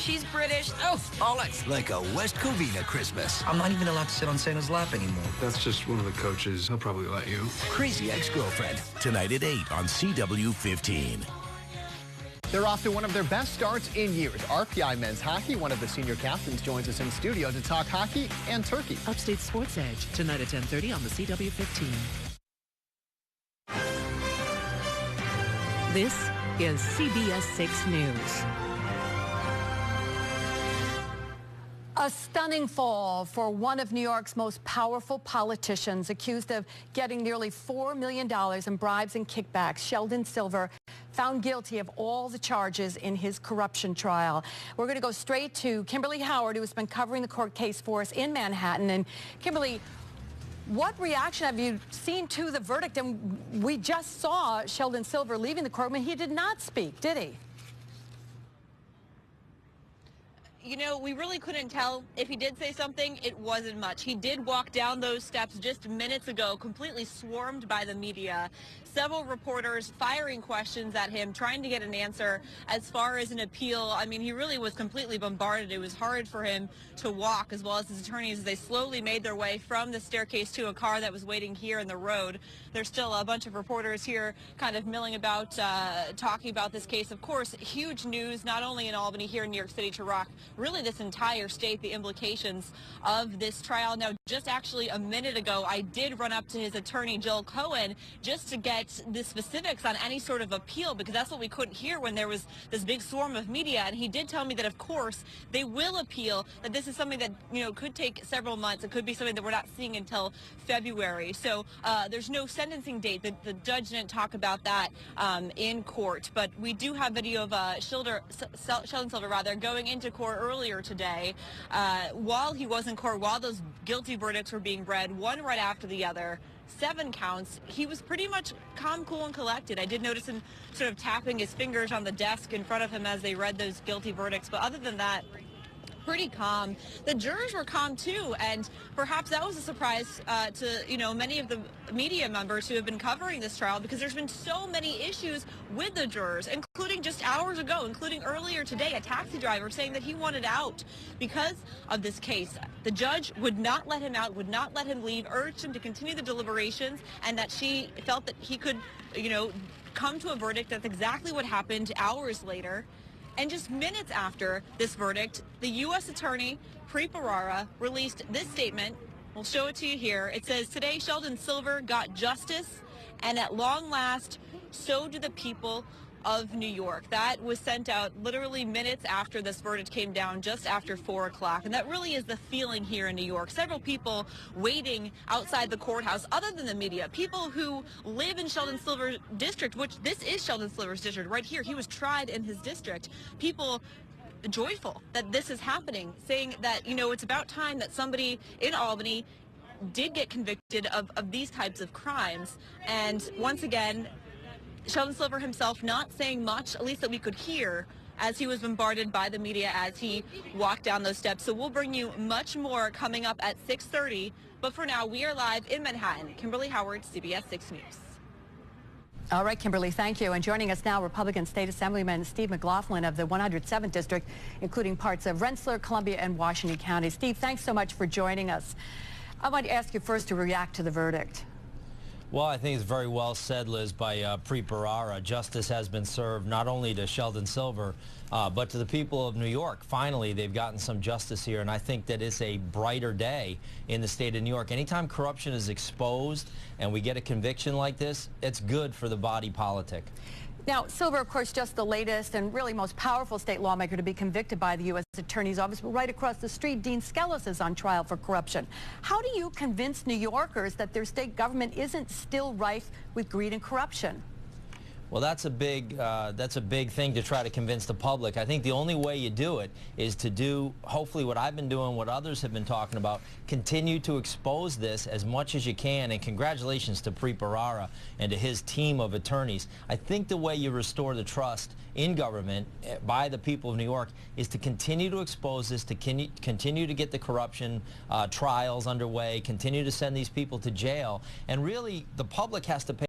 she's British. Oh, bollocks. Like a West Covina Christmas. I'm not even allowed to sit on Santa's lap anymore. That's just one of the coaches. He'll probably let you. Crazy Ex-Girlfriend. Tonight at 8 on CW15. They're off to one of their best starts in years. RPI men's hockey, one of the senior captains, joins us in studio to talk hockey and turkey. Upstate Sports Edge, tonight at 10:30 on the CW15. This is CBS 6 News. A stunning fall for one of New York's most powerful politicians, accused of getting nearly $4 million in bribes and kickbacks. Sheldon Silver found guilty of all the charges in his corruption trial. We're going to go straight to Kimberly Howard, who has been covering the court case for us in Manhattan. And Kimberly, what reaction have you seen to the verdict? And we just saw Sheldon Silver leaving the courtroom, and he did not speak, did he? You know, we really couldn't tell. If he did say something, it wasn't much. He did walk down those steps just minutes ago, completely swarmed by the media. Several reporters firing questions at him, trying to get an answer as far as an appeal. I mean, he really was completely bombarded. It was hard for him to walk, as well as his attorneys, as they slowly made their way from the staircase to a car that was waiting here in the road. There's still a bunch of reporters here kind of milling about, talking about this case. Of course, huge news, not only in Albany, here in New York City, to rock really this entire state, the implications of this trial. Now, just actually a minute ago, I did run up to his attorney, Joel Cohen, just to get the specifics on any sort of appeal, because that's what we couldn't hear when there was this big swarm of media. And he did tell me that, of course, they will appeal, that this is something that, you know, could take several months. It could be something that we're not seeing until February. So there's no sentencing date. The judge didn't talk about that in court. But we do have video of Sheldon Silver going into court earlier today, while he was in court, while those guilty verdicts were being read, one right after the other, 7 counts. He was pretty much calm, cool, and collected. I did notice him sort of tapping his fingers on the desk in front of him as they read those guilty verdicts. But other than that, pretty calm. The jurors were calm too, and perhaps that was a surprise to, you know, many of the media members who have been covering this trial, because there's been so many issues with the jurors, including just hours ago, including earlier today, a taxi driver saying that he wanted out because of this case. The judge would not let him out, would not let him leave, urged him to continue the deliberations, and that she felt that he could, you know, come to a verdict. That's exactly what happened hours later. And just minutes after this verdict, the U.S. Attorney, Preet Bharara, released this statement. We'll show it to you here. It says, "Today, Sheldon Silver got justice, and at long last, so do the people of New York." That was sent out literally minutes after this verdict came down, just after 4 o'clock. And that really is the feeling here in New York. Several people waiting outside the courthouse, other than the media, people who live in Sheldon Silver's district, which this is Sheldon Silver's district right here. He was tried in his district. People joyful that this is happening, saying that, you know, it's about time that somebody in Albany did get convicted of these types of crimes. And once again, Sheldon Silver himself not saying much, at least that we could hear, as he was bombarded by the media as he walked down those steps. So we'll bring you much more coming up at 6:30. But for now, we are live in Manhattan. Kimberly Howard, CBS 6 News. All right, Kimberly, thank you. And joining us now, Republican State Assemblyman Steve McLaughlin of the 107th District, including parts of Rensselaer, Columbia, and Washington County. Steve, thanks so much for joining us. I want to ask you first to react to the verdict. Well, I think it's very well said, Liz, by Preet Bharara. Justice has been served not only to Sheldon Silver, but to the people of New York. Finally, they've gotten some justice here, and I think that it's a brighter day in the state of New York. Anytime corruption is exposed and we get a conviction like this, it's good for the body politic. Now, Silver, of course, just the latest and really most powerful state lawmaker to be convicted by the U.S. Attorney's Office. But right across the street, Dean Skelos is on trial for corruption. How do you convince New Yorkers that their state government isn't still rife with greed and corruption? Well, that's a big thing to try to convince the public. I think the only way you do it is to do, hopefully, what I've been doing, what others have been talking about, continue to expose this as much as you can. And congratulations to Preet Bharara and to his team of attorneys. I think the way you restore the trust in government by the people of New York is to continue to expose this, to continue to get the corruption trials underway, continue to send these people to jail. And really, the public has to pay